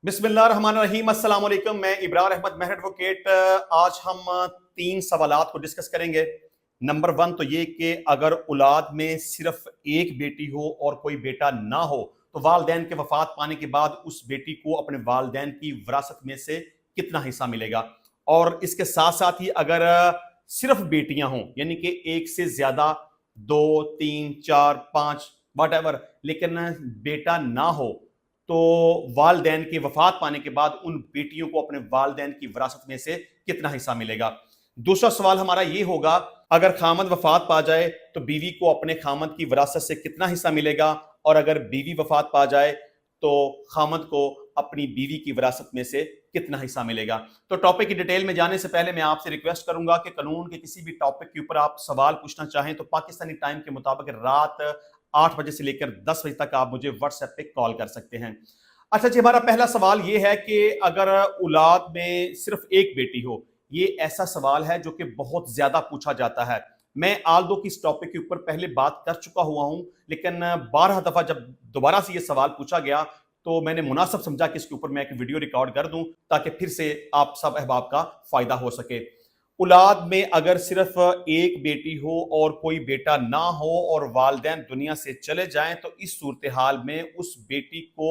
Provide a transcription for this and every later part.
बिस्मिल्लाहिर्रहमानिर्रहीम अस्सलाम वालेकुम। मैं इब्रार अहमद मेहर एडवोकेट। आज हम तीन सवालात को डिस्कस करेंगे। नंबर वन तो ये कि अगर औलाद में सिर्फ एक बेटी हो और कोई बेटा ना हो तो वालिदैन के वफात पाने के बाद उस बेटी को अपने वालिदैन की विरासत में से कितना हिस्सा मिलेगा। और इसके साथ साथ ही अगर सिर्फ बेटियां हों यानी कि एक से ज्यादा, दो, तीन, चार, पांच, वट लेकिन बेटा ना हो तो वालदैन के वफात पाने के बाद उन बेटियों को अपने वालदैन की विरासत में से कितना हिस्सा मिलेगा। दूसरा सवाल हमारा ये होगा, अगर खामद वफात पा जाए तो बीवी को अपने खामद की विरासत से कितना हिस्सा मिलेगा, और अगर बीवी वफात पा जाए तो खामद को अपनी बीवी की विरासत में से कितना हिस्सा मिलेगा। तो टॉपिक की डिटेल में जाने से पहले मैं आपसे रिक्वेस्ट करूंगा कि कानून के किसी भी टॉपिक के ऊपर आप सवाल पूछना चाहें तो पाकिस्तानी टाइम के मुताबिक रात 8 बजे से लेकर 10 बजे तक आप मुझे व्हाट्सएप पे कॉल कर सकते हैं। अच्छा जी, हमारा पहला सवाल ये है कि अगर औलाद में सिर्फ एक बेटी हो, ये ऐसा सवाल है जो कि बहुत ज्यादा पूछा जाता है। मैं आल दो की इस टॉपिक के ऊपर पहले बात कर चुका हुआ हूं, लेकिन 12 दफा जब दोबारा से ये सवाल पूछा गया तो मैंने मुनासिब समझा कि इसके ऊपर मैं एक वीडियो रिकॉर्ड कर दूं ताकि फिर से आप सब अहबाब का फायदा हो सके। औलाद में अगर सिर्फ एक बेटी हो और कोई बेटा ना हो और वालिदैन दुनिया से चले जाएं तो इस सूरत हाल में उस बेटी को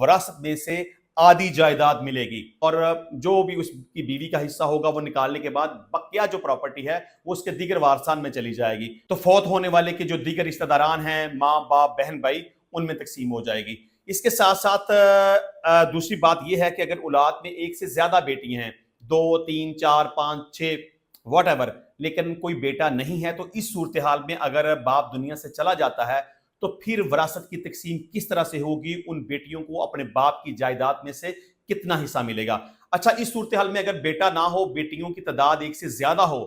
विरासत में से आधी जायदाद मिलेगी और जो भी उसकी बीवी का हिस्सा होगा वो निकालने के बाद बकिया जो प्रॉपर्टी है वो उसके दीगर वारसान में चली जाएगी। तो फौत होने वाले के जो दीगर रिश्तेदारान हैं, माँ बाप बहन भाई, उनमें तकसीम हो जाएगी। इसके साथ साथ दूसरी बात यह है कि अगर औलाद में एक से ज्यादा बेटियां हैं, दो, तीन, चार, पांच, छह, वट लेकिन कोई बेटा नहीं है, तो इस सूरत हाल में अगर बाप दुनिया से चला जाता है तो फिर विरासत की तकसीम किस तरह से होगी, उन बेटियों को अपने बाप की जायदाद में से कितना हिस्सा मिलेगा। अच्छा, इस सूरत हाल में अगर बेटा ना हो, बेटियों की तादाद एक से ज्यादा हो,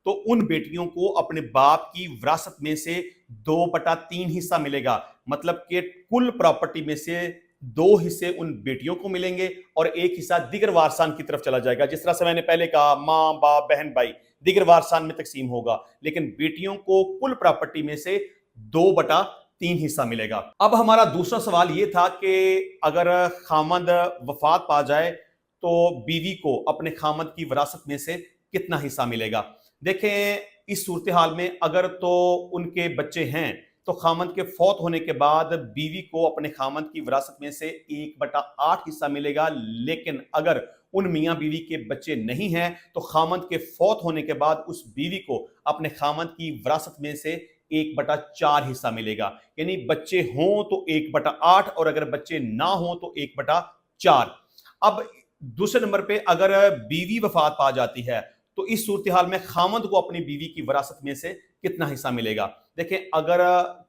तो उन बेटियों को अपने बाप की विरासत में से 2/3 हिस्सा मिलेगा। मतलब कि कुल प्रॉपर्टी में से 2 हिस्से उन बेटियों को मिलेंगे और एक हिस्सा दिगर वारसान की तरफ चला जाएगा। जिस तरह से मैंने पहले कहा, माँ बाप बहन भाई दिगर वारसान में तकसीम होगा, लेकिन बेटियों को कुल प्रॉपर्टी में से 2/3 हिस्सा मिलेगा। अब हमारा दूसरा सवाल यह था कि अगर खामद वफात पा जाए तो बीवी को अपने खामद की विरासत में से कितना हिस्सा मिलेगा। देखें, इस सूरत हाल में अगर तो उनके बच्चे हैं तो खामद के फौत होने के बाद बीवी को अपने खामद की विरासत में से 1/8 हिस्सा मिलेगा। लेकिन अगर उन मियाँ बीवी के बच्चे नहीं हैं तो खामद के फौत होने के बाद उस बीवी को अपने खामद की विरासत में से 1/4 हिस्सा मिलेगा। यानी बच्चे हों तो 1/8 और अगर बच्चे ना हों तो 1/4। अब दूसरे नंबर पे अगर बीवी वफात पा जाती है तो इस सूरत हाल में खामद को अपनी बीवी की विरासत में से कितना हिस्सा मिलेगा। देखें, अगर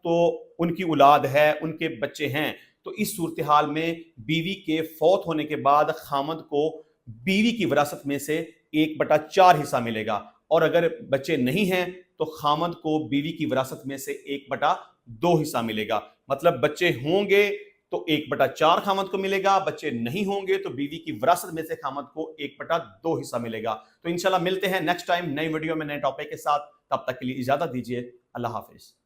तो उनकी औलाद है, उनके बच्चे हैं, तो इस सूरत हाल में बीवी के फौत होने के बाद खामद को बीवी की विरासत में से 1/4 हिस्सा मिलेगा और अगर बच्चे नहीं हैं तो खामद को बीवी की विरासत में से 1/2 हिस्सा मिलेगा। मतलब बच्चे होंगे तो 1/4 खामद को मिलेगा, बच्चे नहीं होंगे तो बीवी की विरासत में से खामद को 1/2 हिस्सा मिलेगा। तो इंशाल्लाह मिलते हैं नेक्स्ट टाइम नई वीडियो में नए टॉपिक के साथ। तब तक के लिए इजाजत दीजिए। अल्लाह हाफिज।